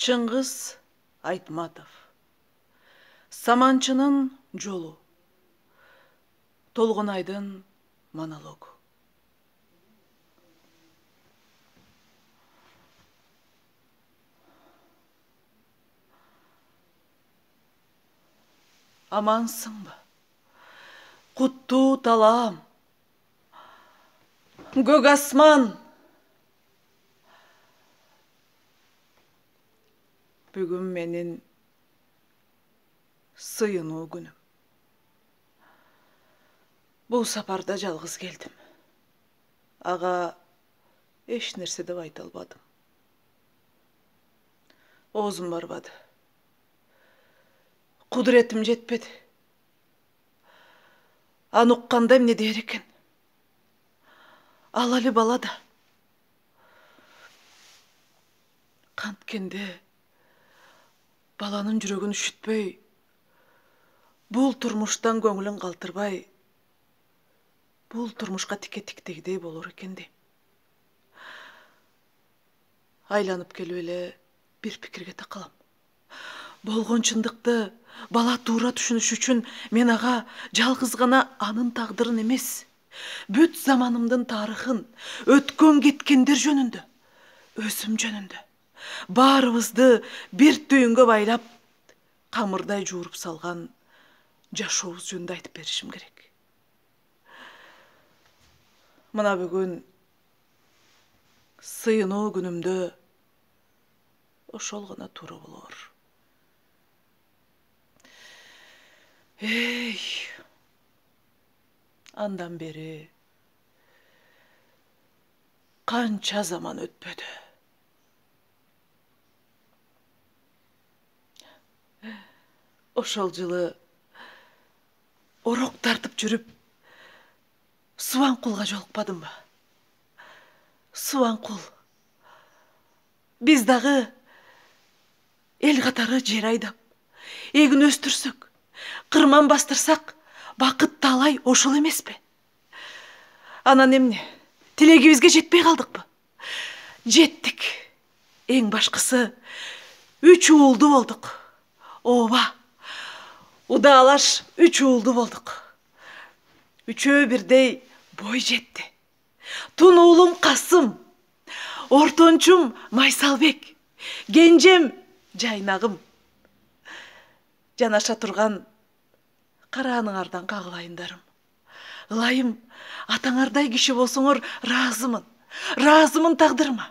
Чыңгыз Айтматов. Саманчынын жолу. Толгунайдын монологу. Амансың ба? Куттуу талаам. Көк асман. Бүгүн менин сыйынуу күнүм. Бул сапарда жалгыз келдим. Ага эч нерсе деп айта албадым. Оозум барбады. Кудуретим жетпеди. Аны укканда эмне дээр экен? Ал али бала да. Канткенде баланын жүрөгүн үшүтпөй, бул турмуштан көңүлүн калтырбай, бул турмушка тике тиктегидей болор экен дейм. Айланып келип эле бир пикирге такалам. Болгон чындыкты бала туура түшүнүш үчүн мен ага жалгыз гана анын тагдырын эмес, бүт заманымдын тарыхын, өткөн кеткендер жөнүндө, өзүм жөнүндө, баарыбызды бир түйүнгө байлап, камырдай жууруп салган жашообуз жөнүндө айтып беришим керек. Мына бүгүн сыйынуу күнүмдө ошол гана туура болор. Эй, андан бери канча заман өтпөдү. Ошол жылы орок тартып жүрүп Субанкулга жолукпадымбы? Субанкул. Биз дагы эл катары жер айдап, эгин өстүрсөк, кырман бастырсак, бакыт талай ошол эмеспи? Анан эмне? Тилегибизге жетпей калдыкпы? Жеттик. Эң башкысы 3 уулду болдук. Ооба. Удаалаш 3 уулду болдук. Үчөө бирдей бой жетти. Тун уулум Касым, ортончум Майсалбек, кенжем Жайнагым. Жанаша турган карааныңардан кагылайындарым. Ылайым, атаңардай киши болсоңор ыраазымын. Ыраазымын тагдырыма.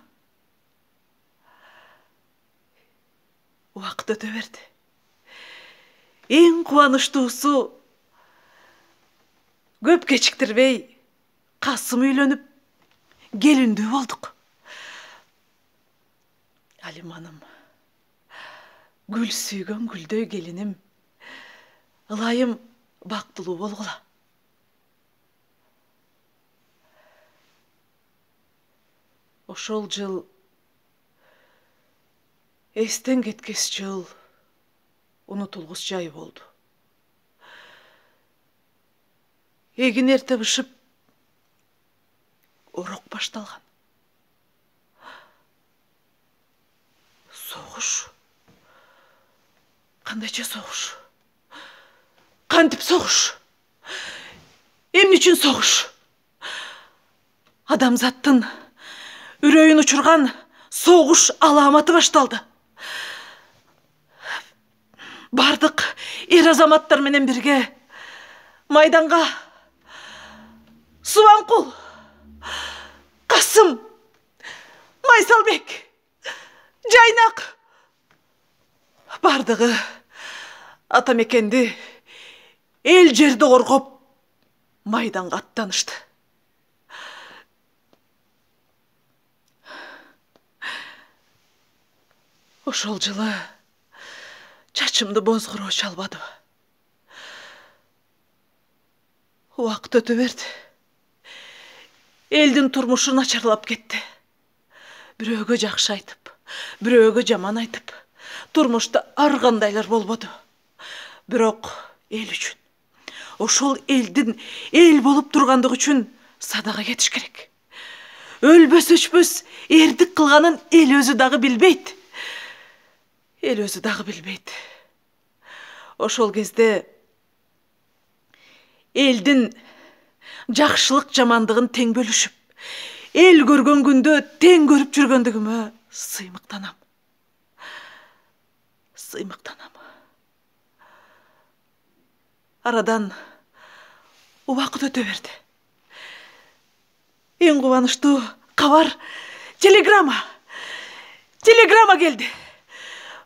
Убакыт өтө берди. Эң кубанычтуусу, көп кечиктирбей Касым үйлөнүп, келиндүү болдук. Алиманым, гүл сүйгөн гүлдөй келиним, ылайым бактылуу болгула. Ошол жыл эстен кеткес жыл, унутулгус жай болду. Эгин эрте бышып, орок башталган. Согуш. Кандайча согуш? Кантип согуш? Эмне үчүн согуш? Адамзаттын үрөйүн учурган согуш аламаты башталды. Бардык эр азаматтар менен бирге майданга Субанкул, Касым, Майсалбек, Жайнак бардыгы ата мекенди, эл жерди коргоп майданга аттанышты. Ошол жылы чачымды бозгуроо чалбадыбы? Убакыт өтө берди. Элдин турмушу начарлап кетти. Бирөөгө жакшы айтып, бирөөгө жаман айтып, турмушта ар кандайлар болбоду. Бирок эл үчүн, ошол элдин эл болуп тургандыгы үчүн садага кетиш керек. Өлбөс өчпөс эрдик кылганын эл өзү дагы билбейт. эл өзү дагы билбейт. Ошол кезде элдин жакшылык жамандыгын тең бөлүшүп, эл көргөн күндө тең көрүп жүргөндүгүмө сыймыктанам. Арадан убакыт өтө берди. Эң кубанычтуу кабар телеграмма келди.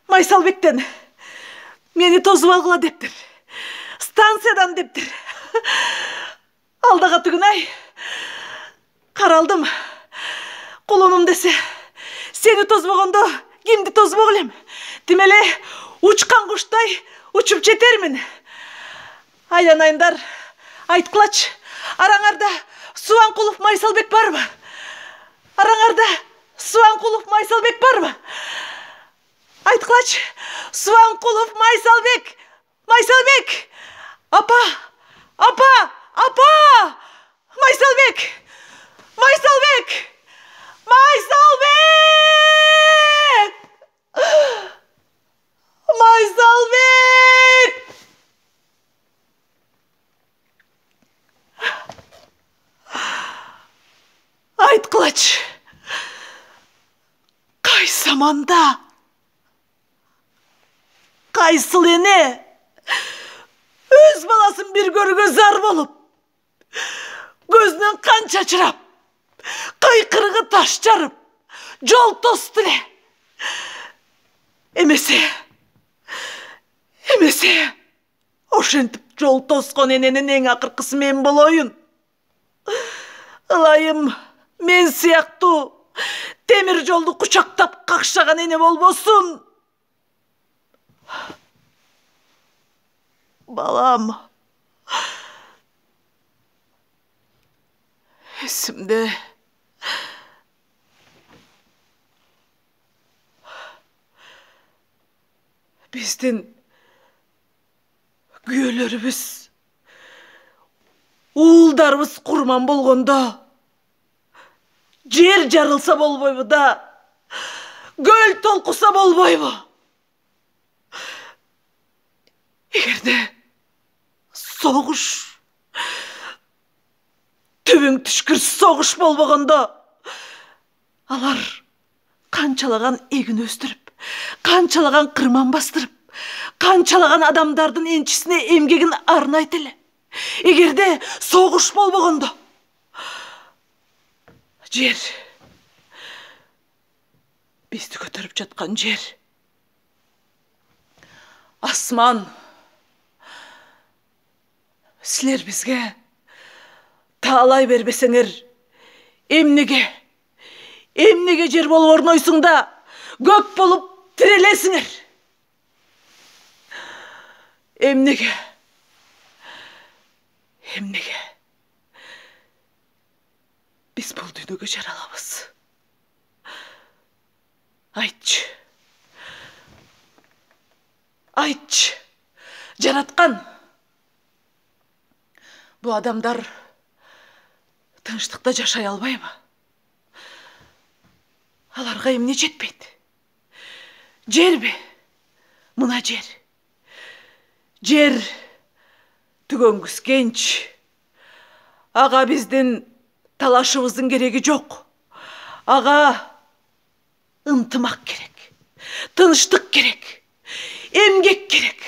Майсалбектен мени тосуп алгыла дептир. Станциядан дептир. Алдага түгүн-ай. Каралдым. Кулунум десе, сени тосбогондо кимди тосбок элем? Тим эле учкан куштай учуп жетермин. Айланайындар, айткылачы, араңарда Субанкулов Майсалбек барбы? Айткылачы, Субанкулов Майсалбек! Апа! Майсалбек! Айткылачы, кайсы аманда, кайсыл эне өз баласын бир көрүүгө зар болуп, көзүнөн кан чачырап, кыйкырыгы таш жарып, жол тосту эле. Эмесе, ошентип жол тоскон эненин эң акыркысы мен болоюн. Ылайым мен сыяктуу темир жолду кучактап какшаган эне болбосун. Балам, эсимде. Биздин күйөөлөрүбүз, уулдарыбыз курман болгондо, жер жарылса болбойбу да, көл толкуса болбойбу. Эгерде согуш, түбүң түшкүр согуш болбогондо, алар канчалаган эгин өстүрүп, канчалаган кырман бастырып, канчалаган адамдардын энчисине эмгегин арнайт эле. Эгерде согуш болбогондо, жер, бизди көтөрүп жаткан жер, асман, силер бизге таалай бербесеңер, эмнеге жер болуп орнойсуң да, көк болуп тирелесиңер? Эмнеге? Биз бул дүйнөгө жаралабыз. Айтчы, жараткан. Бу адамдар тынчтыкта жашай албайбы? Аларга эмне жетпейт? Жерби? Мына жер. Жер түгөнгүс кенч. Ага биздин талашыбыздын кереги жок. Ага ынтымак керек, тынчтык керек, эмгек керек.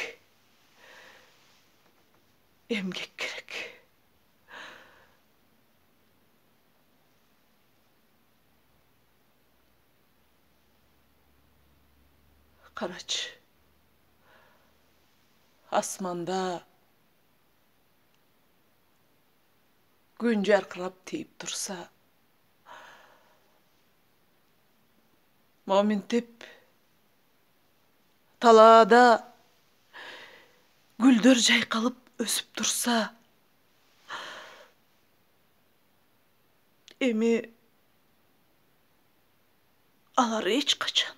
Карачы, асманда күн жаркырап тийип турса, моминтип талаада гүлдөр жайкалып өсүп турса, эми алар эч качан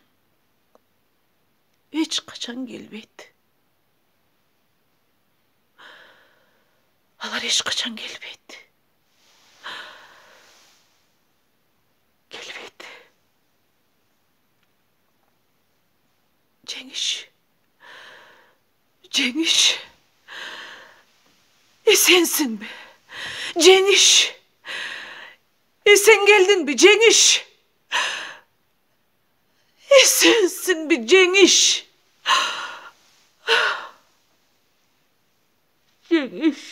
келбейт. Жеңіш. Жеңіш. Сенсің бе? Жеңіш. Сен келдің бе? Жеңіш. Сенсің бе? Жеңіш. Жеңіш.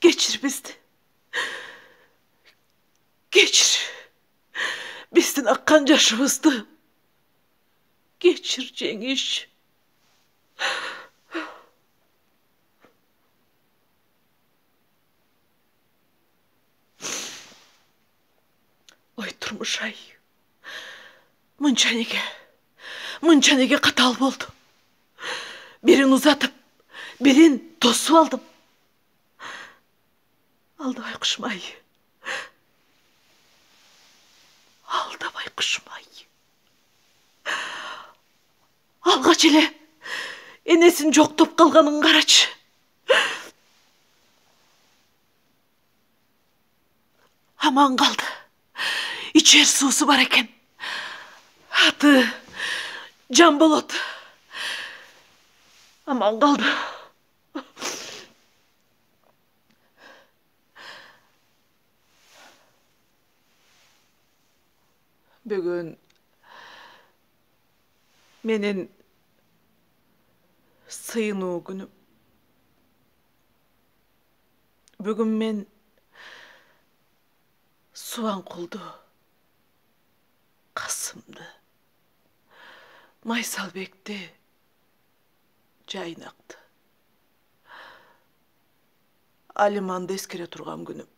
Geçir bizdi. Geçir. Bizden akkan yaşımızdı. Geçir Cengiz. Ой, тұрмыш ай. Мынча неге қатал болды. Бірін ұзатып, бірін тосып алдым. Алдабай құшмай. Алдабай құшмай. Алғач еле, енесін жоқтап қалғанын қарачы. Аман қалды. İçer суысы бар екен. Аты Жанболот. Аман қалды. Бүгін менен сыйыну күнім. Бүгін мен Суанқұлды, Қасымды, Майсалбекті, Жайнақты, Алиманды ескере тұрған күнім.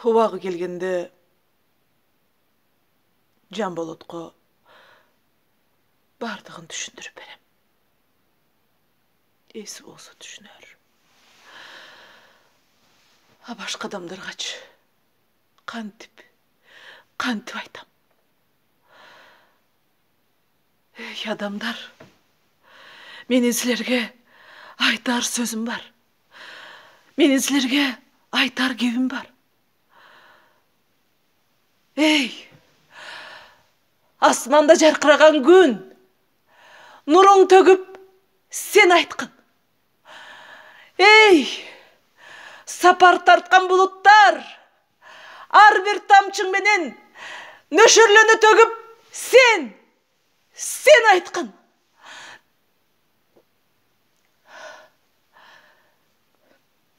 Уағы келгенде Жанболотқа бардығын түшіндіріп берем. Есі болса түшінер. А башқа адамдарға қантип айтам. Ей адамдар, менің сілерге айтар сөзім бар. Менің сілерге айтар кебім бар. Ей, асманда жарқыраған күн, нұрың төгіп, сен айтқын. Ей, сапар тартқан бұлыттар, ар бір тамчың менен нөшірліні төгіп, сен айтқын.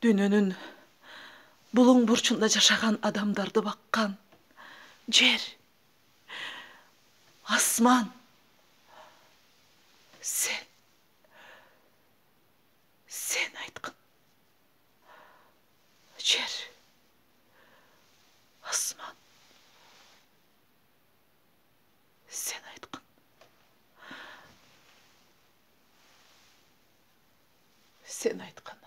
Дүнінің бұлың бұрчында жашаған адамдарды баққан жер, асман, сен айтқын. Жер, асман, сен айтқын. Сен айтқын.